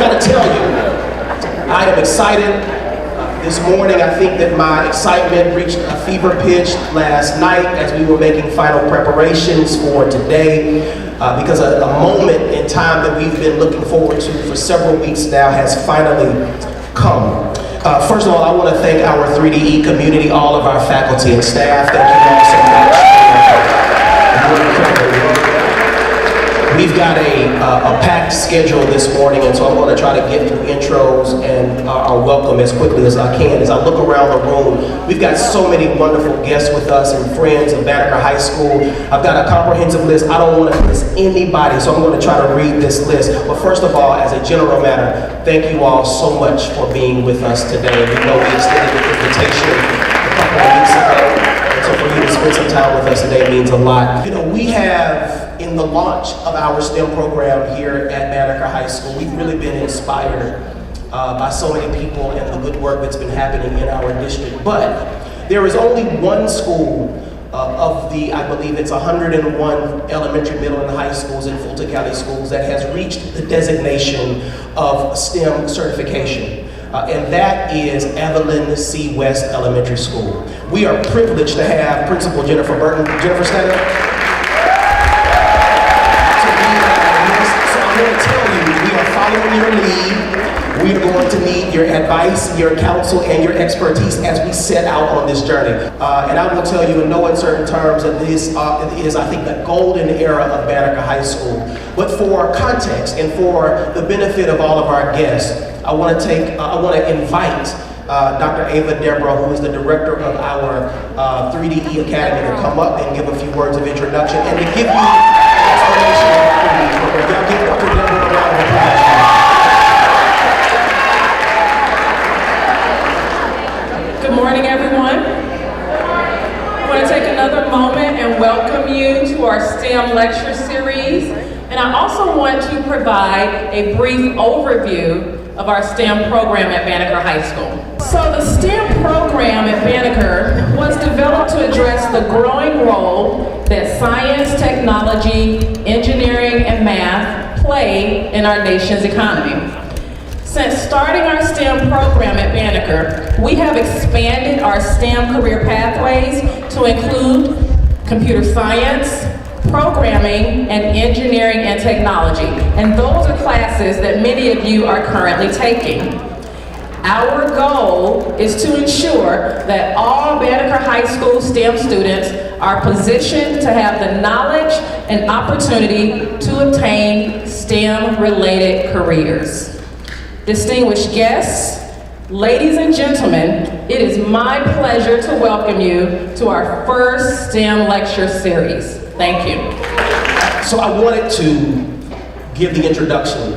gotta tell you, I am excited. This morning, I think that my excitement reached a fever pitch last night as we were making final preparations for today, because a moment in time that we've been looking forward to for several weeks now has finally come. First of all, I want to thank our 3DE community, all of our faculty and staff. Thank you all so much. We've got a packed schedule this morning, and so I'm going to try to get through intros and our welcome as quickly as I can. As I look around the room, we've got so many wonderful guests with us and friends of Banneker High School. I've got a comprehensive list. I don't want to miss anybody, so I'm going to try to read this list. But first of all, as a general matter, thank you all so much for being with us today. We know we extended the invitation a couple of weeks ago, and so for you to spend some time with us today means a lot. You know, we have, in the launch of our STEM program here at Banneker High School, we've really been inspired by so many people and the good work that's been happening in our district. But there is only one school of the, I believe it's 101 elementary, middle, and high schools in Fulton County schools that has reached the designation of STEM certification. And that is Evelyn C. West Elementary School. We are privileged to have Principal Jennifer Burton. Jennifer, stand up. I'm going to tell you, we are following your lead. We are going to need your advice, your counsel, and your expertise as we set out on this journey. And I will tell you in no uncertain terms that this is, I think, the golden era of Banneker High School. But for context and for the benefit of all of our guests, I want to invite Dr. Ava Deborah, who is the director of our 3DE Academy, to come up and give a few words of introduction and to give you explanation of the 3DE program. Y'all give Dr. Deborah a round of applause. Good morning, everyone. I want to take another moment and welcome you to our STEM lecture series. And I also want to provide a brief overview of our STEM program at Banneker High School. So the STEM program at Banneker was developed to address the growing role that science, technology, engineering, and math play in our nation's economy. Since starting our STEM program at Banneker, we have expanded our STEM career pathways to include computer science, programming, and engineering and technology. And those are classes that many of you are currently taking. Our goal is to ensure that all Banneker High School STEM students are positioned to have the knowledge and opportunity to obtain STEM-related careers. Distinguished guests, ladies and gentlemen, it is my pleasure to welcome you to our first STEM lecture series. Thank you. So I wanted to give the introduction,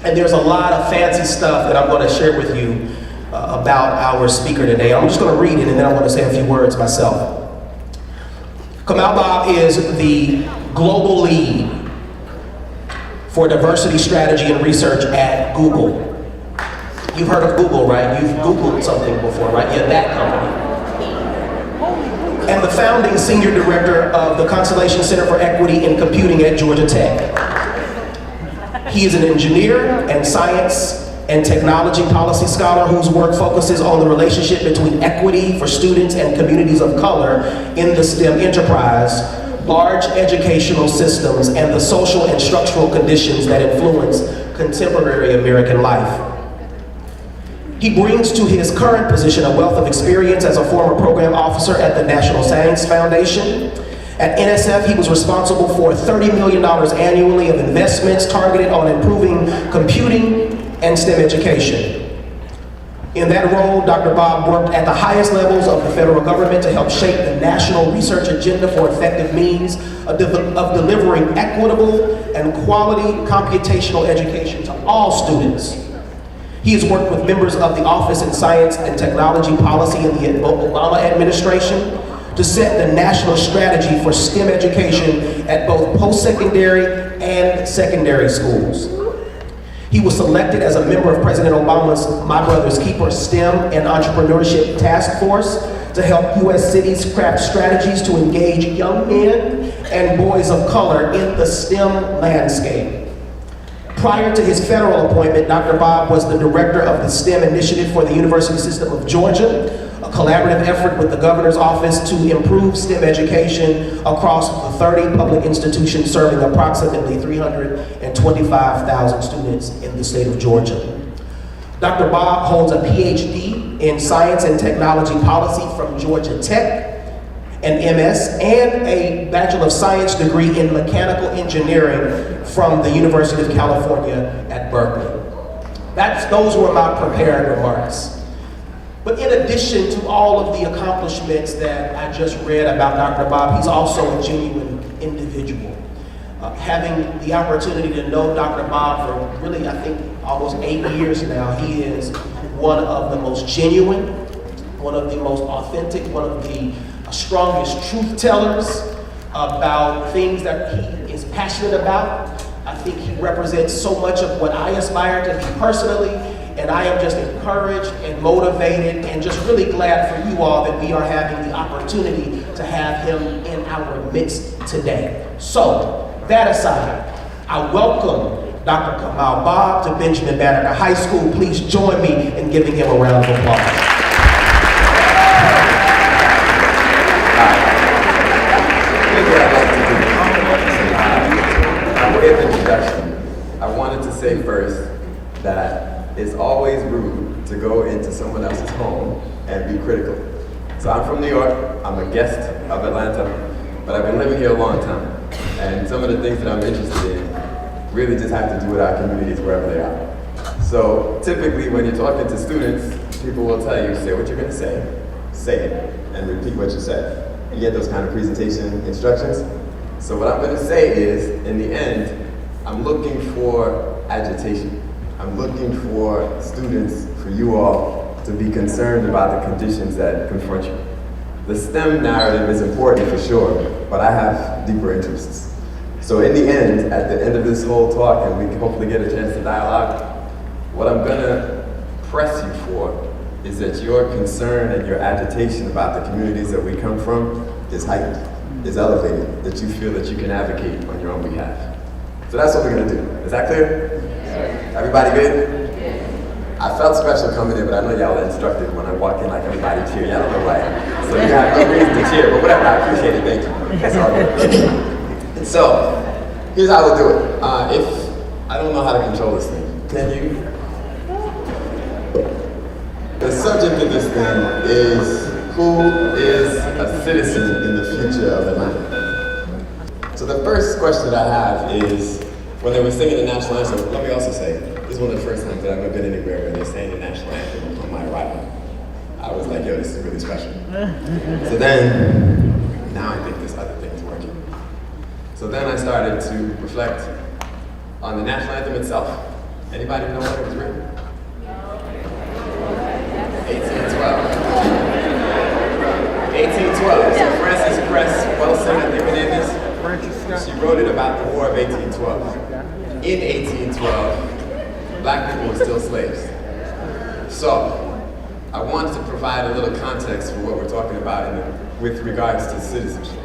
and there's a lot of fancy stuff that I'm going to share with you about our speaker today. I'm just going to read it, and then I want to say a few words myself. Kamau Bobb is the global lead for diversity strategy and research at Google. You've heard of Google, right? You've Googled something before, right? Yeah, that company. And the founding senior director of the Constellation Center for Equity in Computing at Georgia Tech. He is an engineer and science and technology policy scholar whose work focuses on the relationship between equity for students and communities of color in the STEM enterprise, large educational systems, and the social and structural conditions that influence contemporary American life. He brings to his current position a wealth of experience as a former program officer at the National Science Foundation. At NSF, he was responsible for $30 million annually of investments targeted on improving computing and STEM education. In that role, Dr. Bobb worked at the highest levels of the federal government to help shape the national research agenda for effective means of delivering equitable and quality computational education to all students. He has worked with members of the Office in Science and Technology Policy in the Obama administration to set the national strategy for STEM education at both post-secondary and secondary schools. He was selected as a member of President Obama's My Brother's Keeper STEM and Entrepreneurship Task Force to help U.S. cities craft strategies to engage young men and boys of color in the STEM landscape. Prior to his federal appointment, Dr. Bobb was the director of the STEM initiative for the University System of Georgia, a collaborative effort with the governor's office to improve STEM education across the 30 public institutions serving approximately 325,000 students in the state of Georgia. Dr. Bobb holds a PhD in Science and Technology Policy from Georgia Tech, an MS, and a Bachelor of Science degree in Mechanical Engineering from the University of California at Berkeley. Those were my prepared remarks. But in addition to all of the accomplishments that I just read about Dr. Bobb, he's also a genuine individual. Having the opportunity to know Dr. Bobb for really, I think, almost 8 years now, he is one of the most genuine, one of the most authentic, one of the strongest truth tellers about things that he is passionate about. I think he represents so much of what I aspire to be personally, and I am just encouraged and motivated and just really glad for you all that we are having the opportunity to have him in our midst today. So, that aside, I welcome Dr. Kamau Bobb to Benjamin Banneker High School. Please join me in giving him a round of applause. I wanted to say first that it's always rude to go into someone else's home and be critical. So I'm from New York, I'm a guest of Atlanta, but I've been living here a long time. And some of the things that I'm interested in really just have to do with our communities wherever they are. So typically when you're talking to students, people will tell you, say what you're gonna say it, and repeat what you said. You get those kind of presentation instructions. So what I'm gonna say is, in the end, I'm looking for agitation. I'm looking for students, for you all, to be concerned about the conditions that confront you. The STEM narrative is important for sure, but I have deeper interests. So in the end, at the end of this whole talk, and we can hopefully get a chance to dialogue, what I'm gonna press you for is that your concern and your agitation about the communities that we come from is heightened, is elevated, that you feel that you can advocate on your own behalf. So that's what we're gonna do. Is that clear? Everybody good? I felt special coming in, but I know y'all are instructed when I walk in like everybody cheer. Y'all don't know why. So you have no reason to cheer, but whatever, I appreciate it, thank you. That's all good. So, here's how we'll do it. I don't know how to control this thing. Can you? The subject of this thing is, who is a citizen in the future of Atlanta? So the first question I have is, when they were singing the national anthem, let me also say, this is one of the first times that I've ever been anywhere where they're saying the national anthem on my arrival. I was like, yo, this is really special. So then, now I think this other thing is working. So then I started to reflect on the national anthem itself. Anybody know when it was written? 1812. 1812. So Frances Cress Welsing, I think her name is. She wrote it about the War of 1812. In 1812, black people were still slaves. So, I wanted to provide a little context for what we're talking about with regards to citizenship.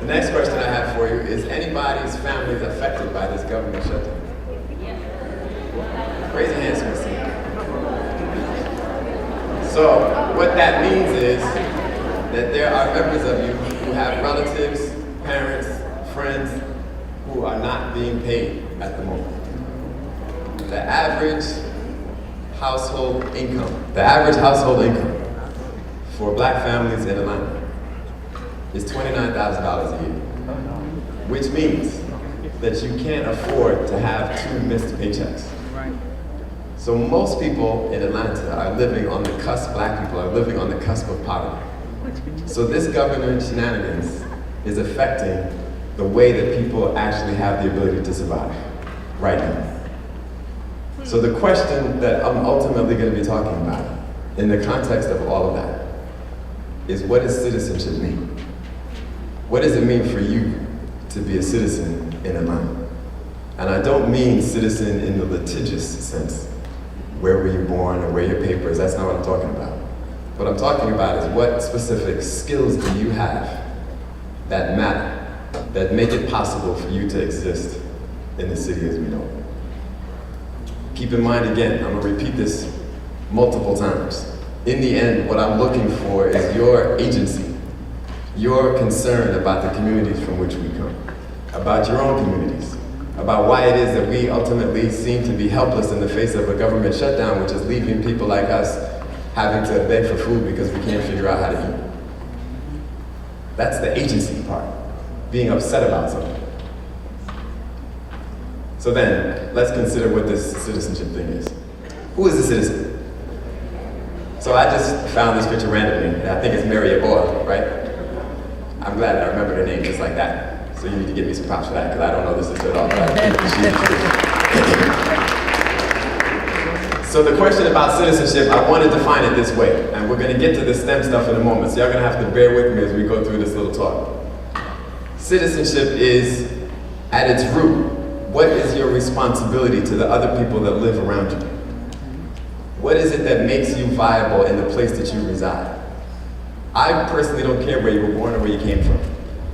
The next question I have for you is, anybody's families affected by this government shutdown? Raise your hands, Christine. So, what that means is that there are members of you who have relatives, parents, friends who are not being paid at the moment. The average household income for black families in Atlanta is $29,000 a year, which means that you can't afford to have 2 missed paychecks. So most people in Atlanta are living on the cusp, black people are living on the cusp of poverty. So this government shenanigans is affecting the way that people actually have the ability to survive right now. So the question that I'm ultimately going to be talking about in the context of all of that is, what does citizenship mean? What does it mean for you to be a citizen in Atlanta? And I don't mean citizen in the litigious sense, where were you born or where your papers, that's not what I'm talking about. What I'm talking about is, what specific skills do you have that matter, that make it possible for you to exist in the city as we know it. Keep in mind again, I'm gonna repeat this multiple times. In the end, what I'm looking for is your agency, your concern about the communities from which we come, about your own communities, about why it is that we ultimately seem to be helpless in the face of a government shutdown, which is leaving people like us having to beg for food because we can't figure out how to eat. That's the agency part, being upset about something. So then, let's consider what this citizenship thing is. Who is a citizen? So I just found this picture randomly. I think it's Mary Bobb, right? I'm glad I remember her name just like that. So you need to give me some props for that, because I don't know this at all. So the question about citizenship, I want to define it this way, and we're going to get to the STEM stuff in a moment, so y'all going to have to bear with me as we go through this little talk. Citizenship is, at its root, what is your responsibility to the other people that live around you? What is it that makes you viable in the place that you reside? I personally don't care where you were born or where you came from,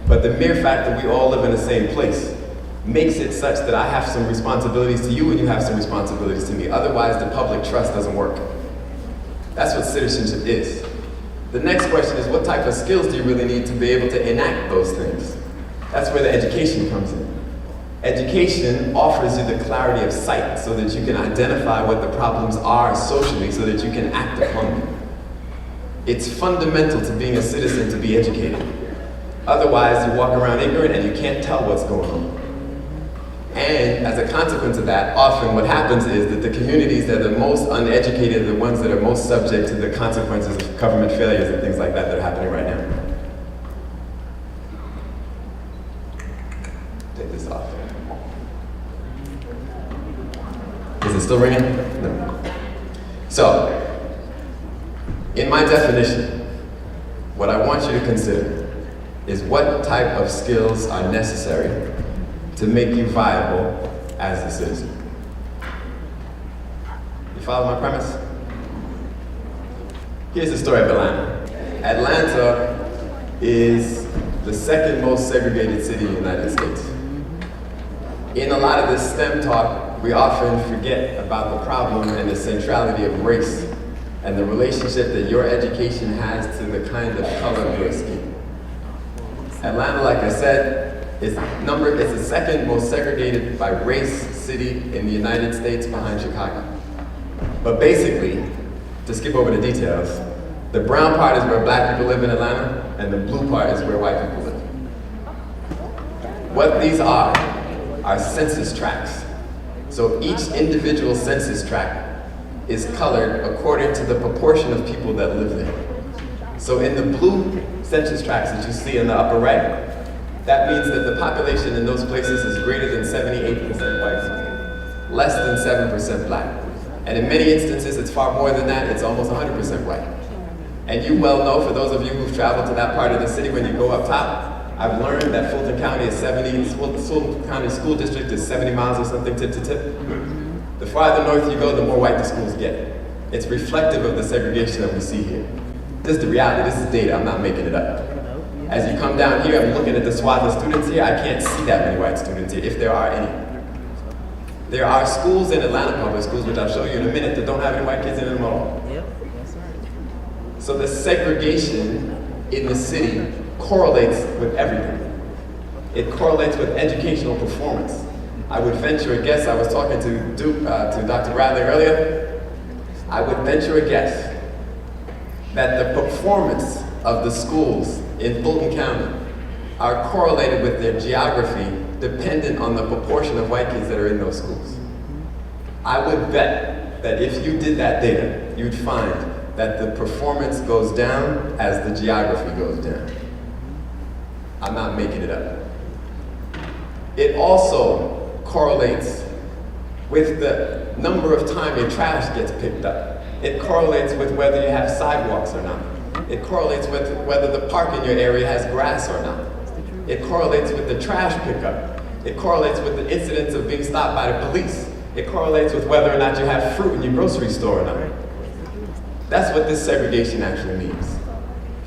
but the mere fact that we all live in the same place makes it such that I have some responsibilities to you and you have some responsibilities to me. Otherwise, the public trust doesn't work. That's what citizenship is. The next question is, what type of skills do you really need to be able to enact those things? That's where the education comes in. Education offers you the clarity of sight so that you can identify what the problems are socially so that you can act upon them. It's fundamental to being a citizen to be educated. Otherwise, you walk around ignorant and you can't tell what's going on. And as a consequence of that, often what happens is that the communities that are the most uneducated are the ones that are most subject to the consequences of government failures and things like that that are happening right now. Take this off. Is it still ringing? No. So, in my definition, what I want you to consider is what type of skills are necessary to make you viable as a citizen. You follow my premise? Here's the story of Atlanta. Atlanta is the second most segregated city in the United States. In a lot of this STEM talk, we often forget about the problem and the centrality of race and the relationship that your education has to the kind of color of your skin. Atlanta, like I said, is the second most segregated by race city in the United States behind Chicago. But basically, to skip over the details, the brown part is where black people live in Atlanta, and the blue part is where white people live. What these are census tracts. So each individual census tract is colored according to the proportion of people that live there. So in the blue census tracts that you see in the upper right, that means that the population in those places is greater than 78% white, less than 7% black. And in many instances, it's far more than that, it's almost 100% white. And you well know, for those of you who've traveled to that part of the city, when you go up top, I've learned that Fulton County School District is 70 miles or something tip to tip. The farther north you go, the more white the schools get. It's reflective of the segregation that we see here. This is the reality, this is data, I'm not making it up. As you come down here, I'm looking at the swath of students here, I can't see that many white students here, if there are any. There are schools in Atlanta, public schools, which I'll show you in a minute, that don't have any white kids in them at all. So the segregation in the city correlates with everything. It correlates with educational performance. I would venture a guess, I was talking to Dr. Bradley earlier, I would venture a guess that the performance of the schools in Fulton County are correlated with their geography dependent on the proportion of white kids that are in those schools. I would bet that if you did that data, you'd find that the performance goes down as the geography goes down. I'm not making it up. It also correlates with the number of time your trash gets picked up. It correlates with whether you have sidewalks or not. It correlates with whether the park in your area has grass or not. It correlates with the trash pickup. It correlates with the incidents of being stopped by the police. It correlates with whether or not you have fruit in your grocery store or not. That's what this segregation actually means.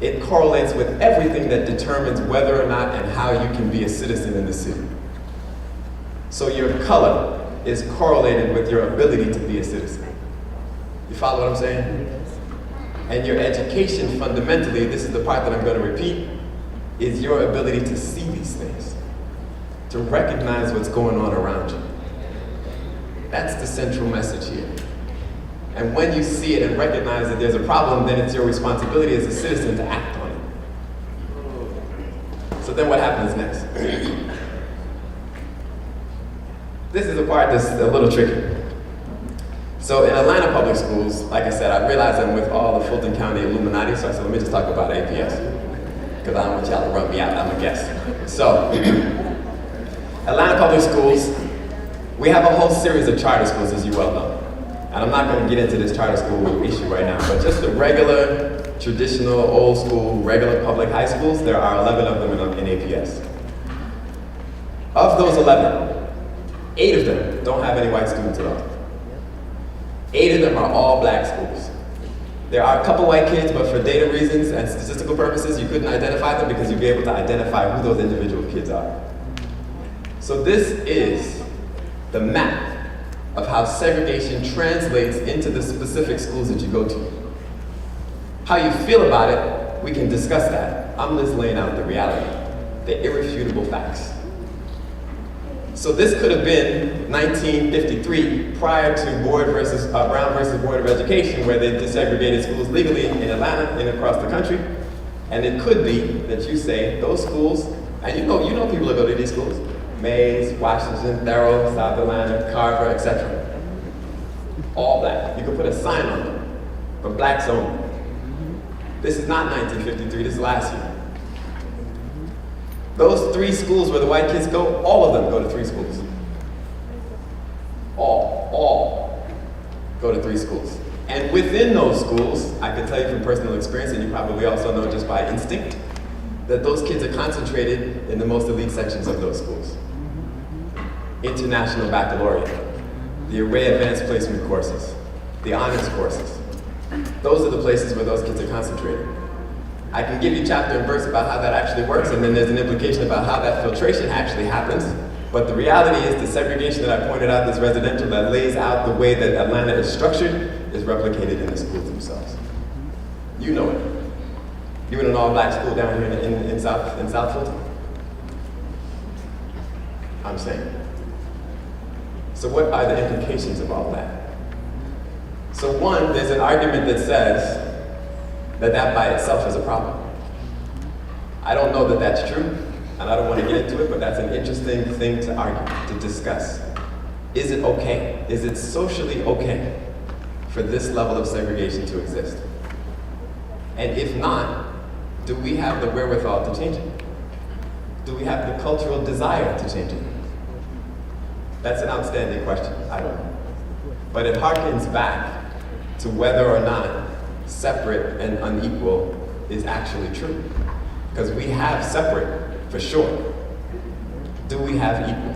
It correlates with everything that determines whether or not and how you can be a citizen in the city. So your color is correlated with your ability to be a citizen. You follow what I'm saying? And your education, fundamentally, this is the part that I'm going to repeat, is your ability to see these things, to recognize what's going on around you. That's the central message here. And when you see it and recognize that there's a problem, then it's your responsibility as a citizen to act on it. So then what happens next? This is a part that's a little tricky. So in Atlanta public schools, like I said, I realize I'm with all the Fulton County Illuminati, so I said, let me just talk about APS. Because I don't want y'all to rub me out, I'm a guest. So, Atlanta public schools, we have a whole series of charter schools, as you well know. And I'm not going to get into this charter school issue right now, but just the regular, traditional, old school, regular public high schools, there are 11 of them in APS. Of those 11, 8 of them don't have any white students at all. 8 of them are all black schools. There are a couple white kids, but for data reasons and statistical purposes, you couldn't identify them because you'd be able to identify who those individual kids are. So this is the map of how segregation translates into the specific schools that you go to. How you feel about it, we can discuss that. I'm just laying out the reality, the irrefutable facts. So this could have been 1953, prior to Brown versus Board of Education, where they desegregated schools legally in Atlanta and across the country. And it could be that you say those schools, and you know people that go to these schools, Mays, Washington, Thurl, South Atlanta, Carver, etc. All black. You could put a sign on them, for blacks only. This is not 1953, this is last year. Those 3 schools where the white kids go, all of them go to 3 schools. All go to 3 schools. And within those schools, I can tell you from personal experience, and you probably also know just by instinct, that those kids are concentrated in the most elite sections of those schools. International Baccalaureate, the Array Advanced Placement courses, the honors courses. Those are the places where those kids are concentrated. I can give you chapter and verse about how that actually works, and then there's an implication about how that filtration actually happens. But the reality is the segregation that I pointed out, this residential that lays out the way that Atlanta is structured, is replicated in the schools themselves. You know it. You in an all-black school down here in South Fulton? I'm saying. So what are the implications of all that? So one, there's an argument that says that by itself is a problem. I don't know that that's true, and I don't want to get into it, but that's an interesting thing to argue, to discuss. Is it okay? Is it socially okay for this level of segregation to exist? And if not, do we have the wherewithal to change it? Do we have the cultural desire to change it? That's an outstanding question, I don't know. But it harkens back to whether or not separate and unequal is actually true. Because we have separate, for sure. Do we have equal?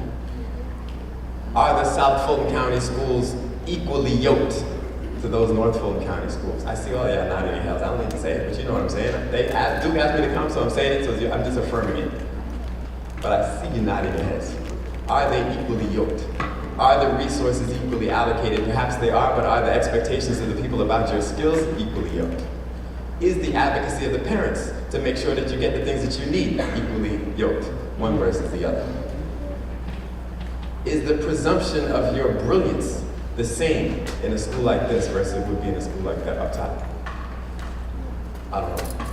Are the South Fulton County schools equally yoked to those North Fulton County schools? I see all y'all nodding your heads. I don't need to say it, but you know what I'm saying. They do ask me to come, so I'm saying it, so I'm just affirming it. But I see you nodding your heads. Are they equally yoked? Are the resources equally allocated? Perhaps they are, but are the expectations of the people about your skills equally yoked? Is the advocacy of the parents to make sure that you get the things that you need equally yoked, one versus the other? Is the presumption of your brilliance the same in a school like this versus it would be in a school like that up top? I don't know.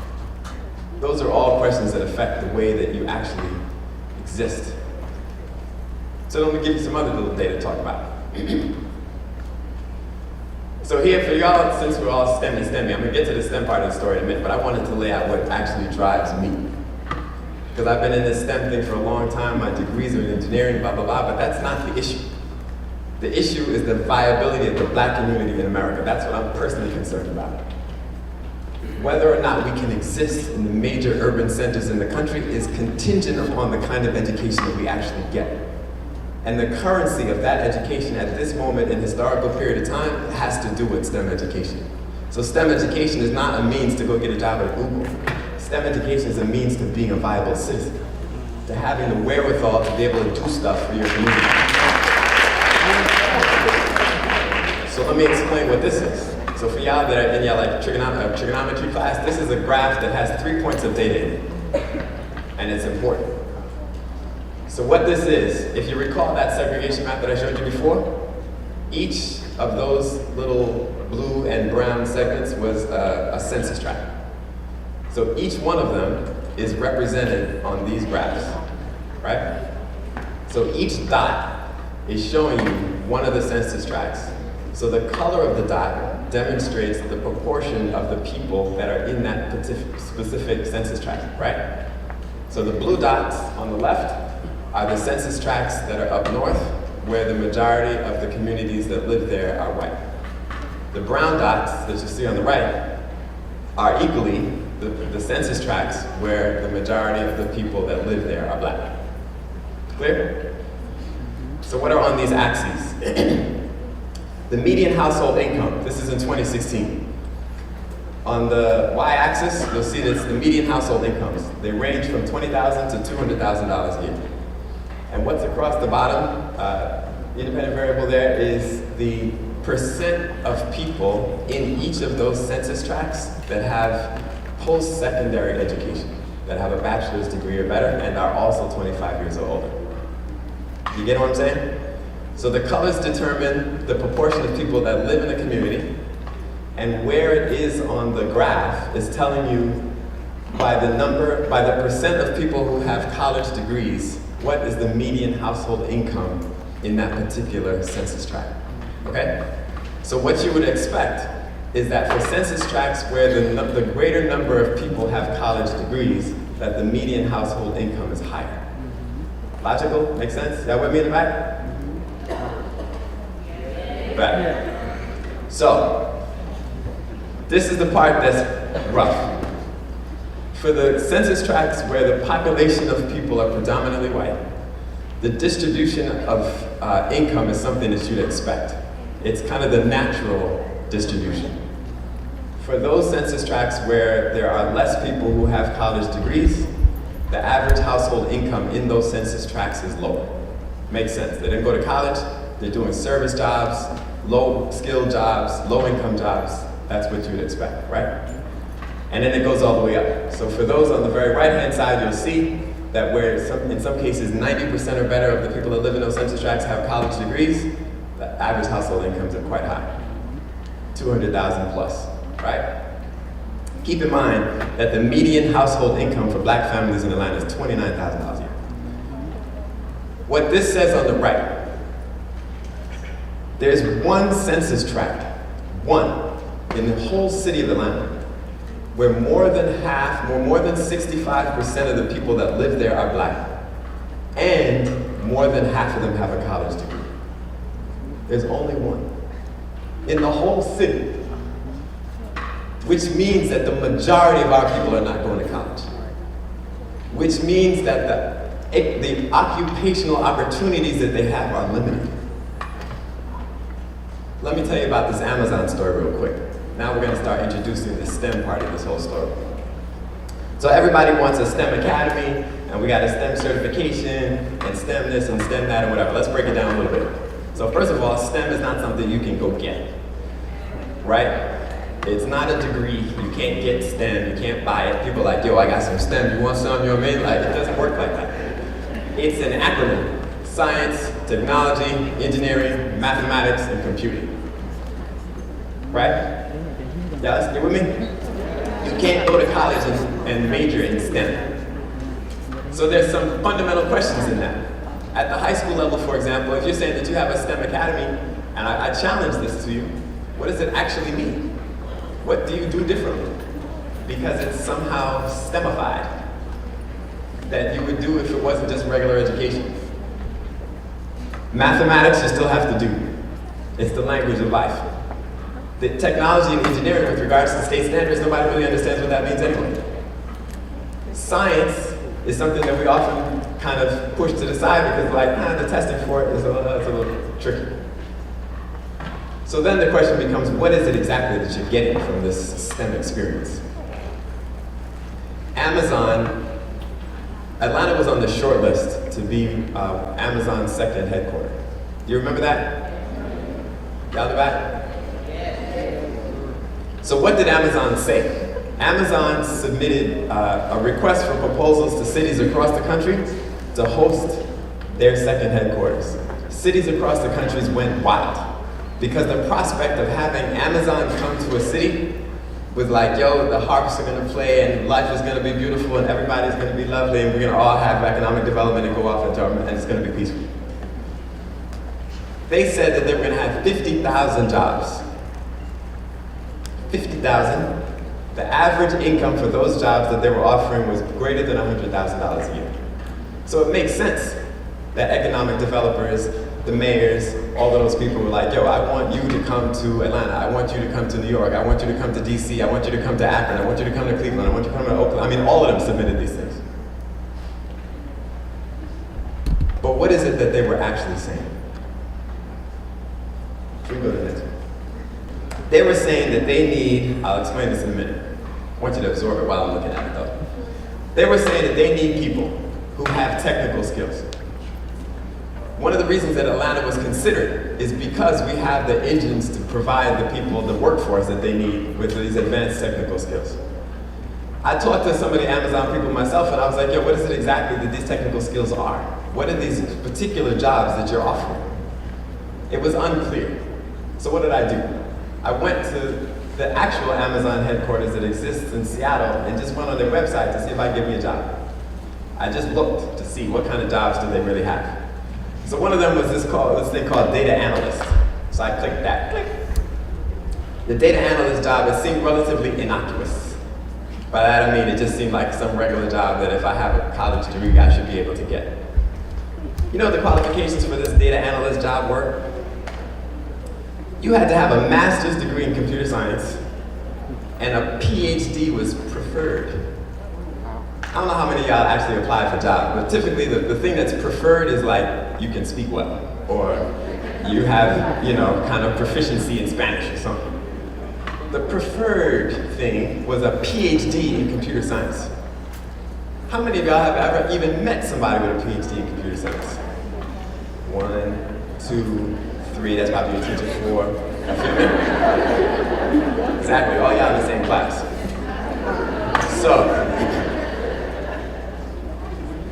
Those are all questions that affect the way that you actually exist. So let me give you some other little data to talk about. So here for y'all, since we're all STEMmy, I'm gonna get to the STEM part of the story in a minute, but I wanted to lay out what actually drives me. Because I've been in this STEM thing for a long time, my degrees are in engineering, blah, blah, blah, but that's not the issue. The issue is the viability of the black community in America. That's what I'm personally concerned about. Whether or not we can exist in the major urban centers in the country is contingent upon the kind of education that we actually get. And the currency of that education at this moment in historical period of time has to do with STEM education. So STEM education is not a means to go get a job at Google. STEM education is a means to being a viable citizen, to having the wherewithal to be able to do stuff for your community. me explain what this is. So for y'all that are in your like trigonometry class, this is a graph that has 3 points of data in it, and it's important. So what this is, if you recall that segregation map that I showed you before, each of those little blue and brown segments was a census tract. So each one of them is represented on these graphs, right? So each dot is showing you one of the census tracts. So the color of the dot demonstrates the proportion of the people that are in that specific census tract, right? So the blue dots on the left are the census tracts that are up north, where the majority of the communities that live there are white. The brown dots that you see on the right are equally the census tracts where the majority of the people that live there are black. Clear? So what are on these axes? The median household income, this is in 2016. On the y-axis, you'll see that it's the median household incomes. They range from $20,000 to $200,000 a year. And what's across the bottom, independent variable there, is the percent of people in each of those census tracts that have post-secondary education, that have a bachelor's degree or better, and are also 25 years or older. You get what I'm saying? So the colors determine the proportion of people that live in the community, and where it is on the graph is telling you by the percent of people who have college degrees, what is the median household income in that particular census tract, okay? So what you would expect is that for census tracts where the greater number of people have college degrees, that the median household income is higher. Logical? Makes sense? Y'all with me in the back? Back. So, this is the part that's rough. For the census tracts where the population of people are predominantly white, the distribution of income is something that you'd expect. It's kind of the natural distribution. For those census tracts where there are less people who have college degrees, the average household income in those census tracts is lower. Makes sense. They didn't go to college, they're doing service jobs, low-skilled jobs, low-income jobs. That's what you would expect, right? And then it goes all the way up. So for those on the very right-hand side, you'll see that where in some cases 90% or better of the people that live in those census tracts have college degrees, the average household incomes are quite high, 200,000 plus, right? Keep in mind that the median household income for black families in Atlanta is $29,000 a year. What this says on the right, there's one census tract, one, in the whole city of Atlanta, where more than 65% of the people that live there are black, and more than half of them have a college degree. There's only one in the whole city, which means that the majority of our people are not going to college, which means that the occupational opportunities that they have are limited. Let me tell you about this Amazon story real quick. Now we're going to start introducing the STEM part of this whole story. So everybody wants a STEM academy, and we got a STEM certification, and STEM this and STEM that and whatever. Let's break it down a little bit. So first of all, STEM is not something you can go get, right? It's not a degree. You can't get STEM. You can't buy it. People are like, yo, I got some STEM. You want some? You know what I mean? Like, it doesn't work like that. It's an acronym. Science, technology, engineering, mathematics, and computing. Right? Y'all stay with me? You can't go to college and major in STEM. So there's some fundamental questions in that. At the high school level, for example, if you're saying that you have a STEM academy, and I challenge this to you, what does it actually mean? What do you do differently? Because it's somehow STEMified that you would do if it wasn't just regular education. Mathematics you still have to do. It's the language of life. The technology and engineering with regards to state standards, nobody really understands what that means anyway. Science is something that we often kind of push to the side because the testing for it is a little tricky. So then the question becomes, what is it exactly that you're getting from this STEM experience? Atlanta was on the short list to be Amazon's second headquarters. Do you remember that? Y'all in the back? So what did Amazon say? Amazon submitted a request for proposals to cities across the country to host their second headquarters. Cities across the country went wild because the prospect of having Amazon come to a city was like, yo, the harps are gonna play and life is gonna be beautiful and everybody's gonna be lovely and we're gonna all have economic development and go off into our, and it's gonna be peaceful. They said that they were gonna have 50,000 jobs. 50,000. The average income for those jobs that they were offering was greater than $100,000 a year. So it makes sense that economic developers, the mayors, all of those people were like, yo, I want you to come to Atlanta, I want you to come to New York, I want you to come to DC, I want you to come to Akron, I want you to come to Cleveland, I want you to come to Oakland. I mean, all of them submitted these things. But what is it that they were actually saying? We can go to the next one. They were saying that they need, I'll explain this in a minute. I want you to absorb it while I'm looking at it though. They were saying that they need people who have technical skills. One of the reasons that Atlanta was considered is because we have the engines to provide the people, the workforce that they need with these advanced technical skills. I talked to some of the Amazon people myself and I was like, yo, what is it exactly that these technical skills are? What are these particular jobs that you're offering? It was unclear. So what did I do? I went to the actual Amazon headquarters that exists in Seattle and just went on their website to see if I could get me a job. I just looked to see what kind of jobs do they really have. So one of them was this thing called data analyst. So I clicked that, click. The data analyst job, it seemed relatively innocuous. By that I mean it just seemed like some regular job that if I have a college degree, I should be able to get. You know what the qualifications for this data analyst job were? You had to have a master's degree in computer science and a PhD was preferred. I don't know how many of y'all actually applied for jobs, but typically the thing that's preferred is like you can speak well, or you have, kind of proficiency in Spanish or something. The preferred thing was a PhD in computer science. How many of y'all have ever even met somebody with a PhD in computer science? 1, 2, 3, that's probably your teacher. 4, a few minutes. Exactly, all y'all in the same class. So,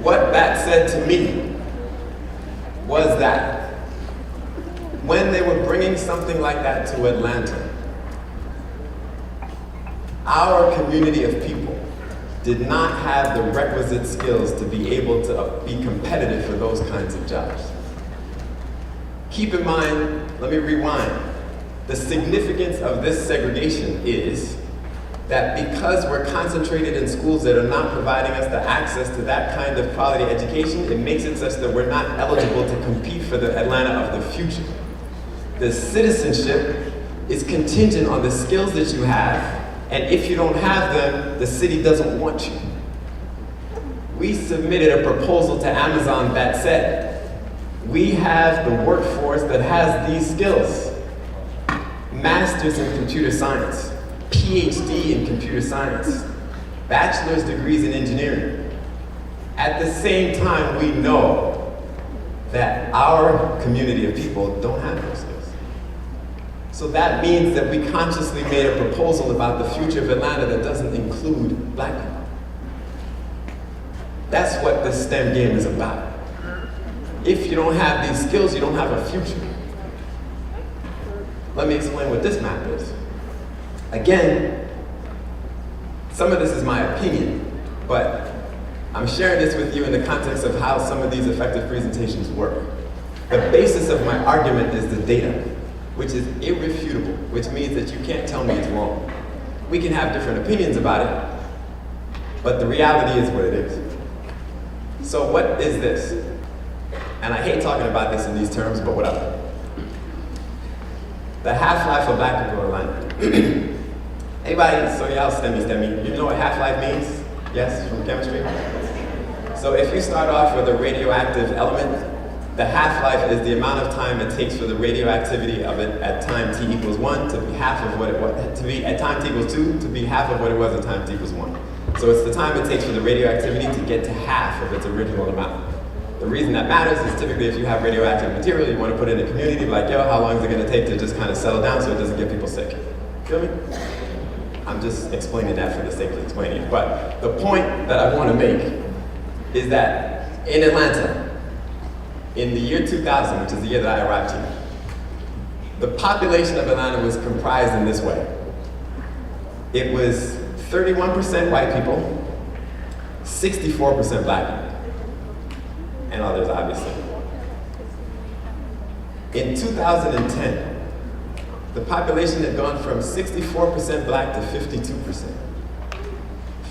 what that said to me was that when they were bringing something like that to Atlanta, our community of people did not have the requisite skills to be able to be competitive for those kinds of jobs. Keep in mind, let me rewind. The significance of this segregation is that because we're concentrated in schools that are not providing us the access to that kind of quality education, it makes it such that we're not eligible to compete for the Atlanta of the future. The citizenship is contingent on the skills that you have, and if you don't have them, the city doesn't want you. We submitted a proposal to Amazon that said, we have the workforce that has these skills. Masters in computer science, PhD in computer science, bachelor's degrees in engineering. At the same time, we know that our community of people don't have those skills. So that means that we consciously made a proposal about the future of Atlanta that doesn't include Black people. That's what the STEM game is about. If you don't have these skills, you don't have a future. Let me explain what this map is. Again, some of this is my opinion, but I'm sharing this with you in the context of how some of these effective presentations work. The basis of my argument is the data, which is irrefutable, which means that you can't tell me it's wrong. We can have different opinions about it, but the reality is what it is. So what is this? And I hate talking about this in these terms, but whatever. The half-life of Black people in Atlanta. Anybody, so y'all STEMmy. You know what half-life means? Yes, from chemistry? So if you start off with a radioactive element, the half-life is the amount of time it takes for the radioactivity of it at time t equals 1 to be half of what it was, to be at time t equals 2 to be half of what it was at time t equals 1. So it's the time it takes for the radioactivity to get to half of its original amount. The reason that matters is typically if you have radioactive material, you want to put it in a community, like, yo, how long is it going to take to just kind of settle down so it doesn't get people sick? Feel me? I'm just explaining that for the sake of explaining it. But the point that I want to make is that in Atlanta, in the year 2000, which is the year that I arrived here, the population of Atlanta was comprised in this way. It was 31% white people, 64% black people, and others obviously. In 2010, the population had gone from 64% black to 52%,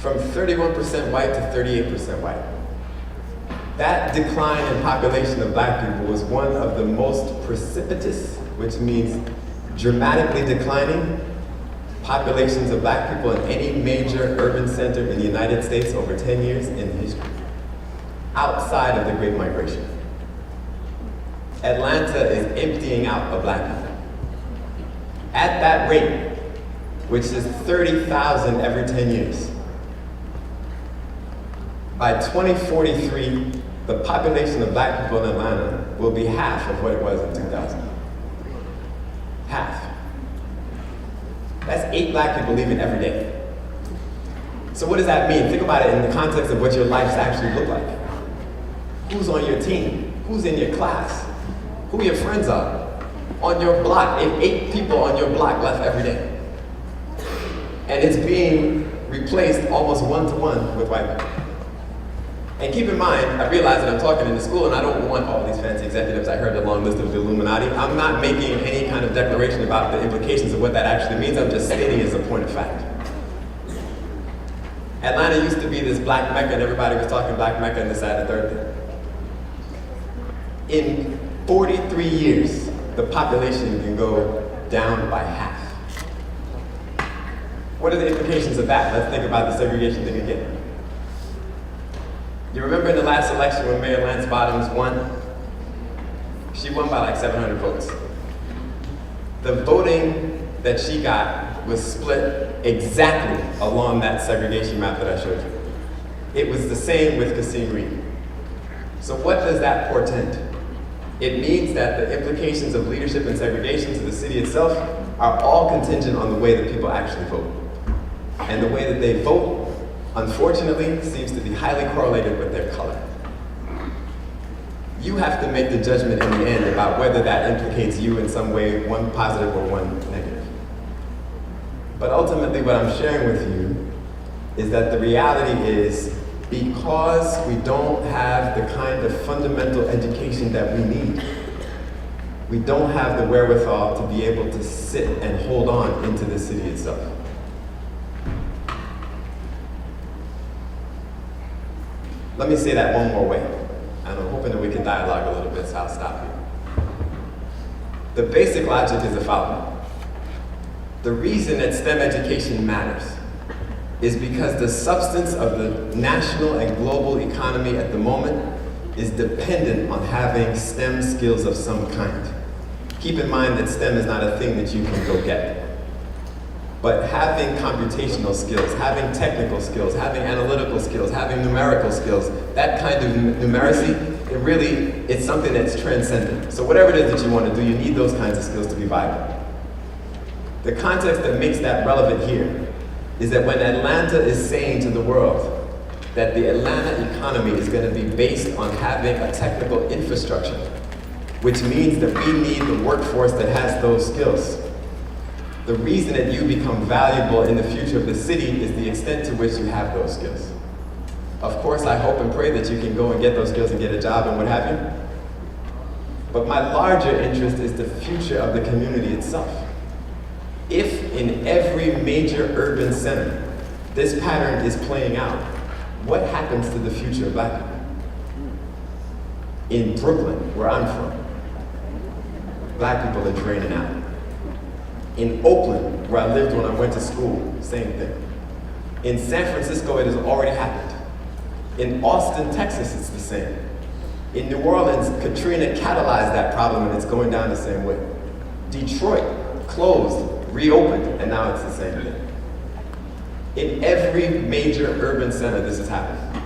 from 31% white to 38% white. That decline in population of black people was one of the most precipitous, which means dramatically declining, populations of black people in any major urban center in the United States over 10 years in history, outside of the Great Migration. Atlanta is emptying out of black people. At that rate, which is 30,000 every 10 years, by 2043, the population of black people in Atlanta will be half of what it was in 2000. Half. That's 8 black people leaving every day. So what does that mean? Think about it in the context of what your lives actually look like. Who's on your team? Who's in your class? Who your friends are? On your block, 8 people on your block left every day. And it's being replaced almost one-to-one with white people. And keep in mind, I realize that I'm talking in the school and I don't want all these fancy executives. I heard the long list of the Illuminati. I'm not making any kind of declaration about the implications of what that actually means. I'm just stating as a point of fact. Atlanta used to be this black Mecca and everybody was talking black Mecca and this, that, and the third thing. In 43 years, the population can go down by half. What are the implications of that? Let's think about the segregation thing again. You remember in the last election when Mayor Lance Bottoms won? She won by like 700 votes. The voting that she got was split exactly along that segregation map that I showed you. It was the same with Kasim Reed. So what does that portend? It means that the implications of leadership and segregation to the city itself are all contingent on the way that people actually vote. And the way that they vote, unfortunately, seems to be highly correlated with their color. You have to make the judgment in the end about whether that implicates you in some way, one positive or one negative. But ultimately what I'm sharing with you is that the reality is, because we don't have the kind of fundamental education that we need, we don't have the wherewithal to be able to sit and hold on into the city itself. Let me say that one more way, and I'm hoping that we can dialogue a little bit, so I'll stop here. The basic logic is the following. The reason that STEM education matters is because the substance of the national and global economy at the moment is dependent on having STEM skills of some kind. Keep in mind that STEM is not a thing that you can go get. But having computational skills, having technical skills, having analytical skills, having numerical skills, that kind of numeracy, it's something that's transcendent. So whatever it is that you want to do, you need those kinds of skills to be viable. The context that makes that relevant here is that when Atlanta is saying to the world that the Atlanta economy is going to be based on having a technical infrastructure, which means that we need the workforce that has those skills. The reason that you become valuable in the future of the city is the extent to which you have those skills. Of course, I hope and pray that you can go and get those skills and get a job and what have you. But my larger interest is the future of the community itself. If in every major urban center, this pattern is playing out, what happens to the future of black people? In Brooklyn, where I'm from, black people are draining out. In Oakland, where I lived when I went to school, same thing. In San Francisco, it has already happened. In Austin, Texas, it's the same. In New Orleans, Katrina catalyzed that problem and it's going down the same way. Detroit closed, reopened, and now it's the same thing. In every major urban center, this is happening.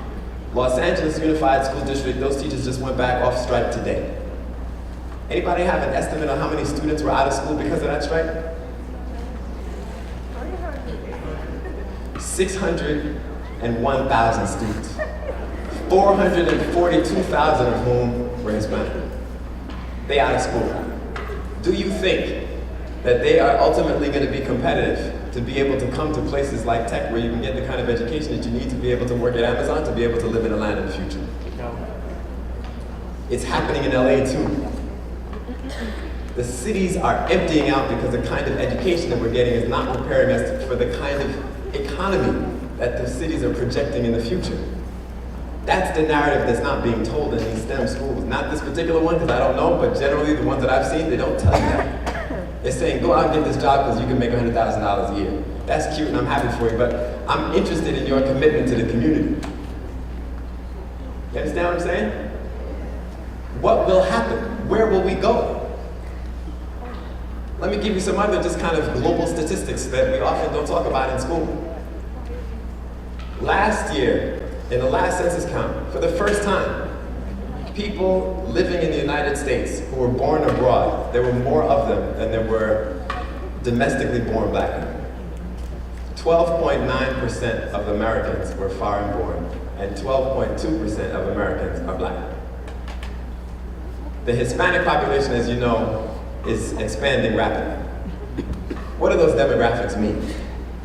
Los Angeles Unified School District, those teachers just went back off strike today. Anybody have an estimate on how many students were out of school because of that strike? 601,000 students, 442,000 of whom were Hispanic. They out of school. Do you think that they are ultimately going to be competitive to be able to come to places like tech where you can get the kind of education that you need to be able to work at Amazon, to be able to live in a land of the future? No. It's happening in LA too. The cities are emptying out because the kind of education that we're getting is not preparing us for the kind of economy that the cities are projecting in the future. That's the narrative that's not being told in these STEM schools. Not this particular one, because I don't know, but generally the ones that I've seen, they don't tell you that. They're saying, go out and get this job because you can make $100,000 a year. That's cute and I'm happy for you, but I'm interested in your commitment to the community. You understand what I'm saying? What will happen? Where will we go? Let me give you some other just kind of global statistics that we often don't talk about in school. Last year, in the last census count, for the first time, people living in the United States who were born abroad, there were more of them than there were domestically born black people. 12.9% of Americans were foreign born, and 12.2% of Americans are black. The Hispanic population, as you know, is expanding rapidly. What do those demographics mean?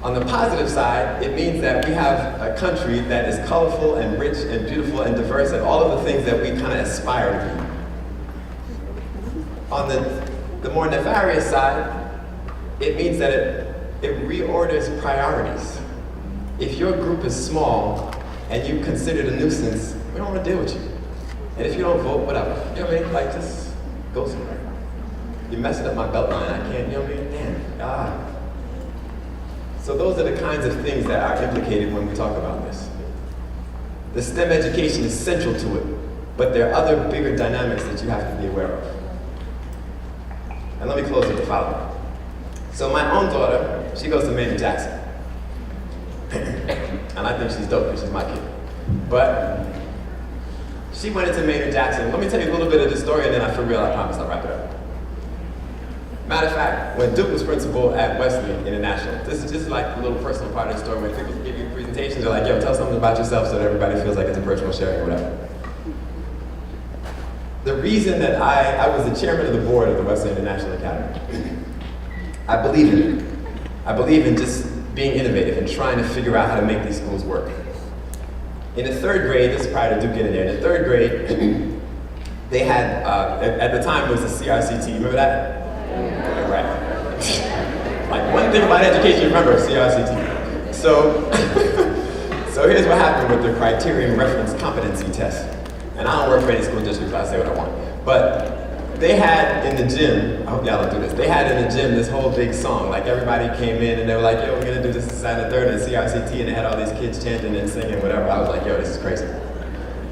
On the positive side, it means that we have a country that is colorful and rich and beautiful and diverse and all of the things that we kind of aspire to be. On the more nefarious side, it means that it reorders priorities. If your group is small and you're considered a nuisance, we don't want to deal with you. And if you don't vote, whatever. You know what I mean? Like, just go somewhere. You're messing up my belt line. I can't, you know what I mean? Damn. So those are the kinds of things that are implicated when we talk about this. The STEM education is central to it, but there are other bigger dynamics that you have to be aware of. And let me close with the following. So my own daughter, she goes to Maynard Jackson. And I think she's dope because she's my kid. But she went into Maynard Jackson. Let me tell you a little bit of the story and then for real, I promise I'll wrap it up. Matter of fact, when Duke was principal at Wesley International, this is just like a little personal part of the story. When people give you presentations, they're like, yo, tell something about yourself so that everybody feels like it's a personal sharing or whatever. The reason that I was the chairman of the board of the Wesley International Academy, I believe in it. I believe in just being innovative and trying to figure out how to make these schools work. In the third grade, this is prior to Duke getting there, in the third grade, they had, at the time it was the CRCT, remember that? Right. Like one thing about education, remember, CRCT. So here's what happened with the Criterion reference competency test. And I don't work for any school district, so I say what I want. But they had in the gym, I hope y'all don't do this, they had in the gym this whole big song. Like everybody came in and they were like, yo, we're gonna do this and the third and CRCT, and they had all these kids chanting and singing, whatever. I was like, yo, this is crazy.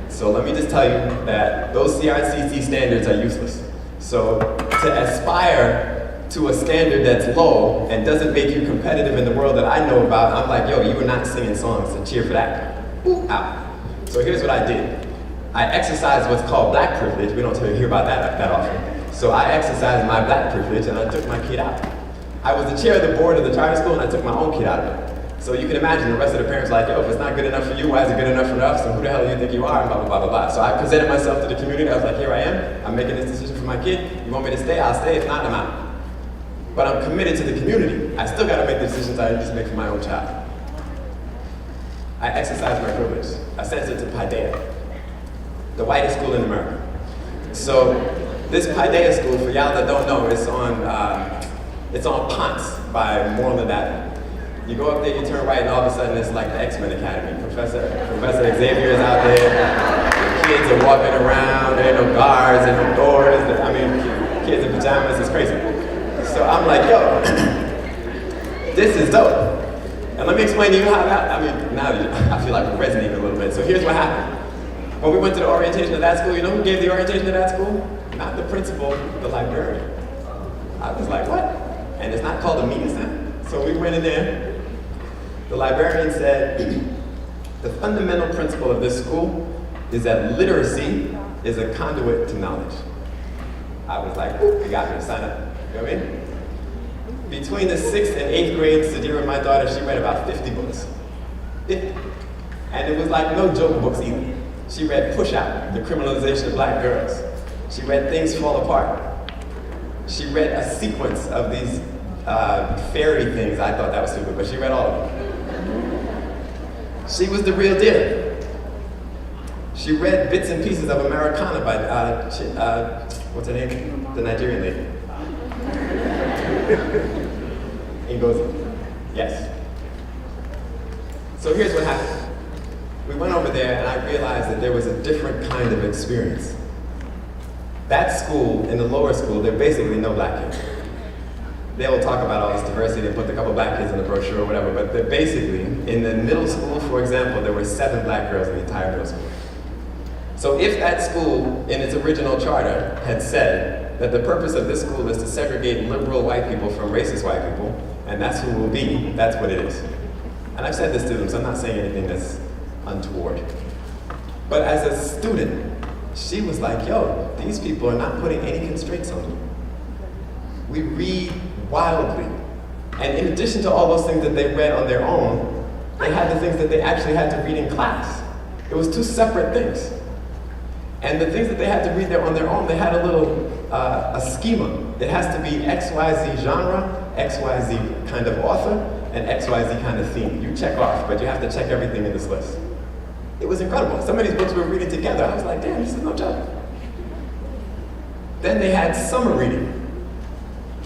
So let me just tell you that those CRCT standards are useless. So to aspire to a standard that's low and doesn't make you competitive in the world that I know about, I'm like, yo, you were not singing songs, so cheer for that. Ooh, out. So here's what I did. I exercised what's called black privilege. We don't hear about that often. So I exercised my black privilege and I took my kid out. I was the chair of the board of the charter school and I took my own kid out of it. So you can imagine the rest of the parents like, yo, if it's not good enough for you, why is it good enough for us? And who the hell do you think you are? And blah, blah, blah, blah, blah. So I presented myself to the community. I was like, here I am. I'm making this decision for my kid. You want me to stay? I'll stay. If not, I'm out. But I'm committed to the community. I still got to make the decisions I just make for my own child. I exercised my privilege. I sent it to Paideia, the whitest school in America. So this Paideia school, for y'all that don't know, it's on Ponce by Moreland Avenue. You go up there, you turn right, and all of a sudden it's like the X-Men Academy. Professor Xavier is out there. The kids are walking around. There ain't no guards, there ain't no doors. I mean, kids in pajamas. It's crazy. So I'm like, yo, this is dope. And let me explain to you how that, I mean, now I feel like we're resonating a little bit. So here's what happened. When we went to the orientation of that school, you know who gave the orientation of that school? Not the principal, the librarian. I was like, what? And it's not called a meeting center. So we went in there. The librarian said, the fundamental principle of this school is that literacy is a conduit to knowledge. I was like, ooh, you got me to sign up. You know what I mean? Between the 6th and 8th grade, Sadira, my daughter, she read about 50 books. And it was like no joke books either. She read Push Out, The Criminalization of Black Girls. She read Things Fall Apart. She read a sequence of these fairy things. I thought that was stupid, but she read all of them. She was the real deal. She read bits and pieces of Americana by, what's her name? The Nigerian lady. Ngozi. Yes. So here's what happened. We went over there and I realized that there was a different kind of experience. That school, in the lower school, there are basically no black kids. They will talk about all this diversity, they put a couple black kids in the brochure or whatever, but they're basically, in the middle school, for example, there were 7 black girls in the entire middle school. So if that school, in its original charter, had said that the purpose of this school is to segregate liberal white people from racist white people, and that's who we'll be, that's what it is. And I've said this to them, so I'm not saying anything that's untoward. But as a student, she was like, yo, these people are not putting any constraints on you. We read wildly. And in addition to all those things that they read on their own, they had the things that they actually had to read in class. It was 2 separate things. And the things that they had to read there on their own, they had a little, a schema. It has to be XYZ genre, XYZ kind of author, and XYZ kind of theme. You check off, but you have to check everything in this list. It was incredible. Some of these books we were reading together. I was like, damn, this is no joke. Then they had summer reading.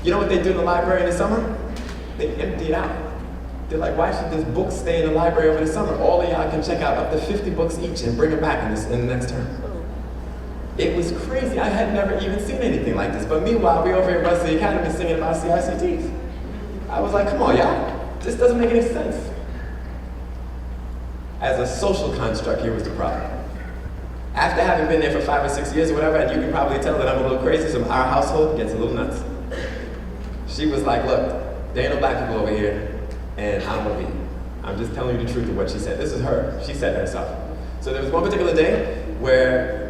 You know what they do in the library in the summer? They empty it out. They're like, why should this book stay in the library over the summer? All of y'all can check out up to 50 books each and bring them back in the next term. It was crazy. I had never even seen anything like this. But meanwhile, we over here at Wesley Academy singing about CICTs. I was like, come on, y'all. This doesn't make any sense. As a social construct, here was the problem. After having been there for 5 or 6 years or whatever, and you can probably tell that I'm a little crazy, so our household gets a little nuts. She was like, look, there ain't no black people over here, and I don't want to be. I'm just telling you the truth of what she said. This is her. She said it herself. So there was one particular day where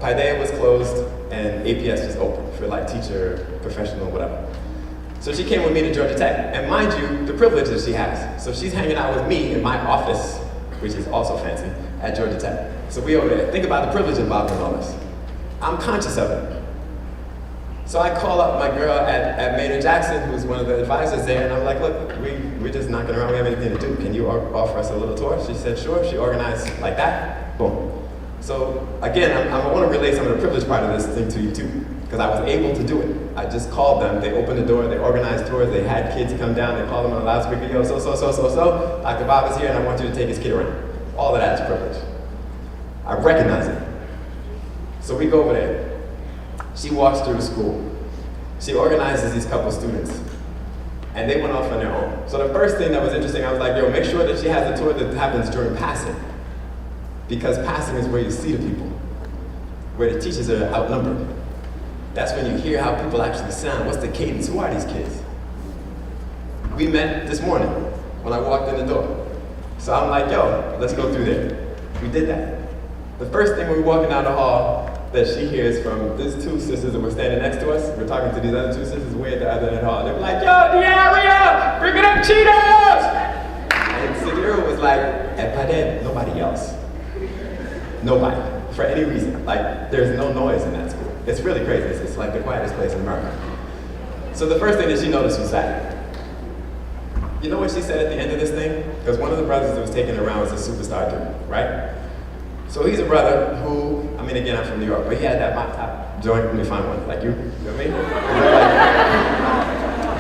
Paideia was closed and APS was open for like teacher, professional, whatever. So she came with me to Georgia Tech, and mind you, the privileges she has. So she's hanging out with me in my office, which is also fancy, at Georgia Tech. So we over there. Think about the privilege involved in all this. I'm conscious of it. So I call up my girl at Maynard Jackson, who's one of the advisors there, and I'm like, look, we're just knocking around, we have anything to do. Can you offer us a little tour? She said, sure. She organized like that, boom. So again, I want to relay some of the privilege part of this thing to you too, because I was able to do it. I just called them, they opened the door, they organized tours, they had kids come down, they called them on a loudspeaker, yo, so, Dr. Bob is here and I want you to take his kid around. All of that is privilege. I recognize it. So we go over there. She walks through the school. She organizes these couple students. And they went off on their own. So the first thing that was interesting, I was like, yo, make sure that she has a tour that happens during passing. Because passing is where you see the people, where the teachers are outnumbered. That's when you hear how people actually sound. What's the cadence? Who are these kids? We met this morning when I walked in the door. So I'm like, yo, let's go through there. We did that. The first thing when we're walking down the hall that she hears from these 2 sisters that were standing next to us, we're talking to these other 2 sisters way at the other end of the hall. They were like, yo, Diarrhea, bring it up Cheetos! And Sadira was like, at Paideia, nobody else. Nobody, for any reason. Like, there's no noise in that school. It's really crazy. It's like the quietest place in America. So the first thing that she noticed was that. You know what she said at the end of this thing? Because one of the brothers that was taken around was a superstar dude, right? So he's a brother who, I mean, again, I'm from New York, but he had that mop top joint. Let me find one, like you know what I mean?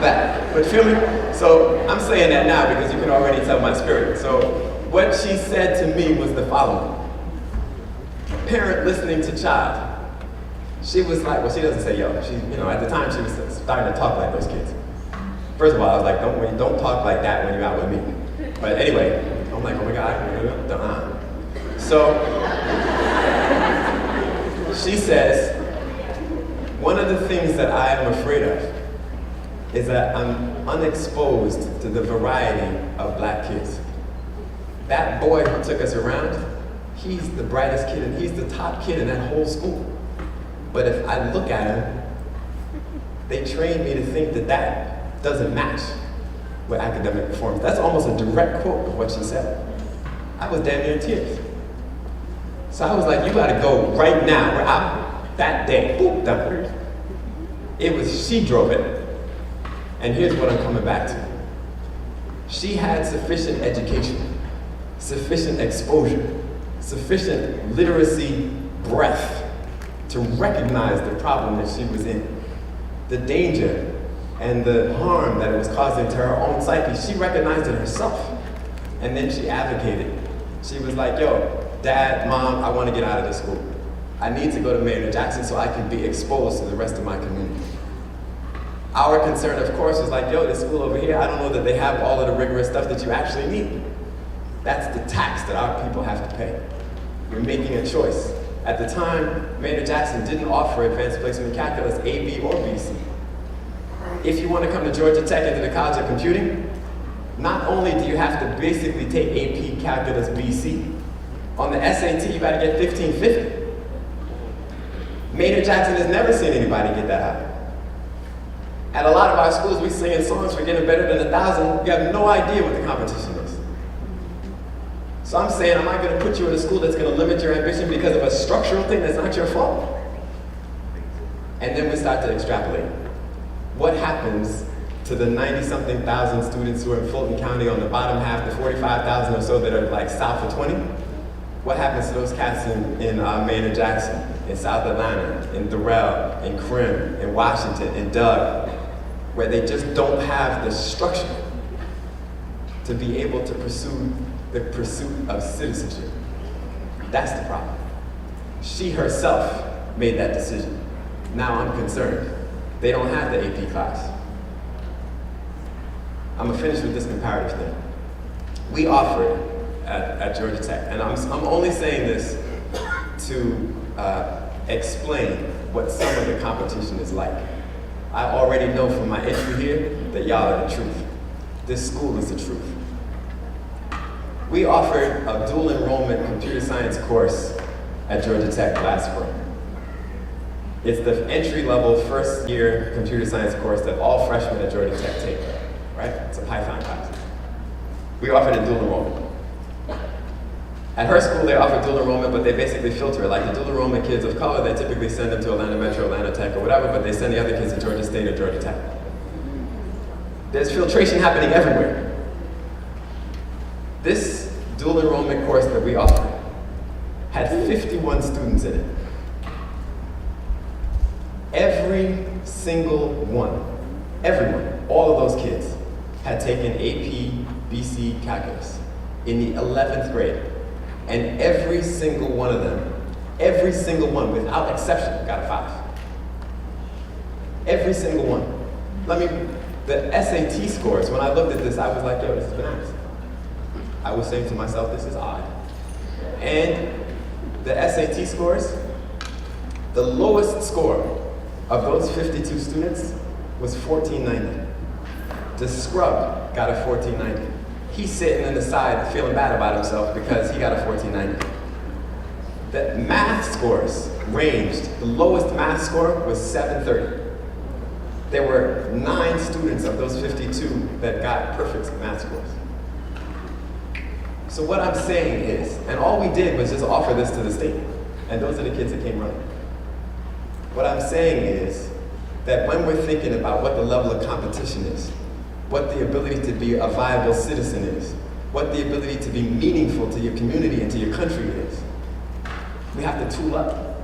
That, but feel me? So I'm saying that now because you can already tell my spirit. So what she said to me was the following. Parent listening to child. She was like, well, she doesn't say yo. She, you know, at the time she was starting to talk like those kids. First of all, I was like, don't talk like that when you're out with me. But anyway, I'm like, oh my God, So she says, one of the things that I am afraid of is that I'm unexposed to the variety of black kids. That boy who took us around, he's the brightest kid and he's the top kid in that whole school. But if I look at him, they train me to think that that doesn't match with academic performance. That's almost a direct quote of what she said. I was damn near in tears. So I was like, you gotta go right now. We're out that day. Boop, done. She drove it. And here's what I'm coming back to. She had sufficient education, sufficient exposure, sufficient literacy breadth to recognize the problem that she was in, the danger and the harm that it was causing to her own psyche. She recognized it herself. And then she advocated. She was like, yo, Dad, Mom, I want to get out of this school. I need to go to Maynard Jackson so I can be exposed to the rest of my community. Our concern, of course, was like, yo, this school over here, I don't know that they have all of the rigorous stuff that you actually need. That's the tax that our people have to pay. You're making a choice. At the time, Maynard Jackson didn't offer advanced placement calculus A, B, or BC. If you want to come to Georgia Tech into the College of Computing, not only do you have to basically take AP Calculus BC, on the SAT you gotta get 1550. Maynard Jackson has never seen anybody get that high. At a lot of our schools, we singing songs for getting better than 1,000. You have no idea what the competition is. So I'm saying, am I gonna put you in a school that's gonna limit your ambition because of a structural thing that's not your fault? And then we start to extrapolate. What happens to the 90-something thousand students who are in Fulton County on the bottom half, the 45,000 or so that are like south of 20? What happens to those cats in Maynard Jackson, in South Atlanta, in Durrell, in Crim, in Washington, in Doug, where they just don't have the structure to be able to pursue the pursuit of citizenship? That's the problem. She herself made that decision. Now I'm concerned. They don't have the AP class. I'm gonna finish with this comparative thing. We offered at Georgia Tech, and I'm only saying this to explain what some of the competition is like. I already know from my entry here that y'all are the truth. This school is the truth. We offered a dual enrollment computer science course at Georgia Tech last spring. It's the entry-level first-year computer science course that all freshmen at Georgia Tech take, right? It's a Python class. We offered a dual enrollment. At her school, they offer dual enrollment, but they basically filter it. Like the dual enrollment kids of color, they typically send them to Atlanta Metro, Atlanta Tech, or whatever, but they send the other kids to Georgia State or Georgia Tech. There's filtration happening everywhere. This dual enrollment course that we offered had 51 students in it. Every single one, everyone, all of those kids had taken AP, BC calculus in the 11th grade. And every single one of them, every single one, without exception, got a 5. Every single one. The SAT scores, when I looked at this, I was like, yo, this is bananas. I was saying to myself, this is odd. And the SAT scores, the lowest score of those 52 students was 1490. The scrub got a 1490. He's sitting on the side feeling bad about himself because he got a 1490. The math scores ranged, the lowest math score was 730. There were 9 students of those 52 that got perfect math scores. So what I'm saying is, and all we did was just offer this to the state, and those are the kids that came running. What I'm saying is that when we're thinking about what the level of competition is, what the ability to be a viable citizen is, what the ability to be meaningful to your community and to your country is, we have to tool up.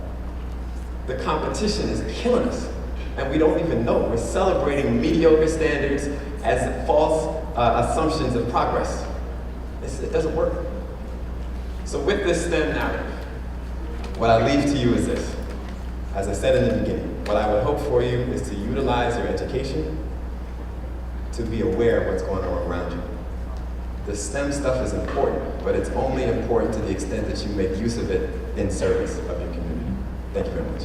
The competition is killing us, and we don't even know. We're celebrating mediocre standards as false assumptions of progress. It doesn't work. So with this STEM narrative, what I leave to you is this. As I said in the beginning, what I would hope for you is to utilize your education to be aware of what's going on around you. The STEM stuff is important, but it's only important to the extent that you make use of it in service of your community. Thank you very much.